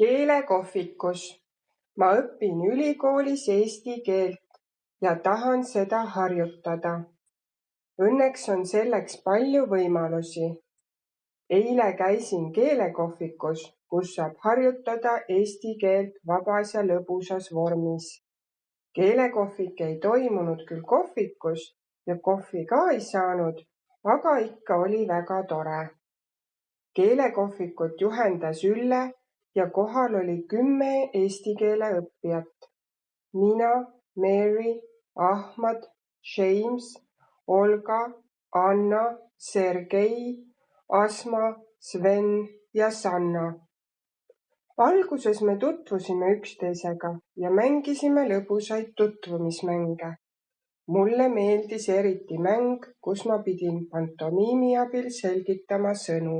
Keelekohvikus. Ma õpin ülikoolis eesti keelt ja tahan seda harjutada. Õnneks on selleks palju võimalusi. Eile käisin keelekohvikus, kus saab harjutada eesti keelt vabas ja lõbusas vormis. Keelekohvik ei toimunud küll kohvikus ja kohvi ka ei saanud, aga ikka oli väga tore. Keelekohvikut juhendas Ülle ja kohal oli 10 eesti keele õppijat. Mina, Mary, Ahmad, James, Olga, Anna, Sergei, Asma, Sven ja Sanna. Alguses me tutvusime üksteisega ja mängisime lõbusaid tutvumismänge. Mulle meeldis eriti mäng, kus ma pidin pantomiimi abil selgitama sõnu.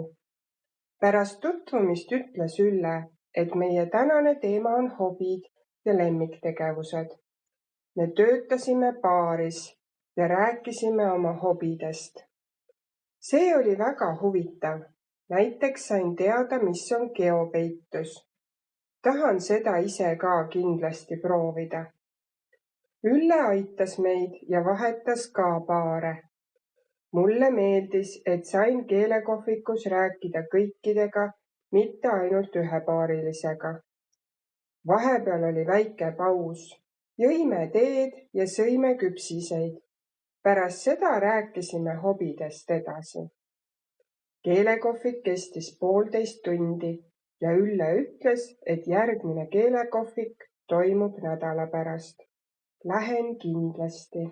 Pärast tutvumist ütles Ülle, et meie tänane teema on hobid ja lemmiktegevused. Me töötasime paaris ja rääkisime oma hobidest. See oli väga huvitav. Näiteks sain teada, mis on geopeitus. Tahan seda ise ka kindlasti proovida. Ülle aitas meid ja vahetas ka paare. Mulle meeldis, et sain keelekohvikus rääkida kõikidega, mitte ainult ühepaarilisega. Vahepeal oli väike paus. Jõime teed ja sõime küpsiseid. Pärast seda rääkisime hobidest edasi. Keelekohvik kestis 1,5 tundi ja Ülle ütles, et järgmine keelekohvik toimub nädala pärast. Lähen kindlasti.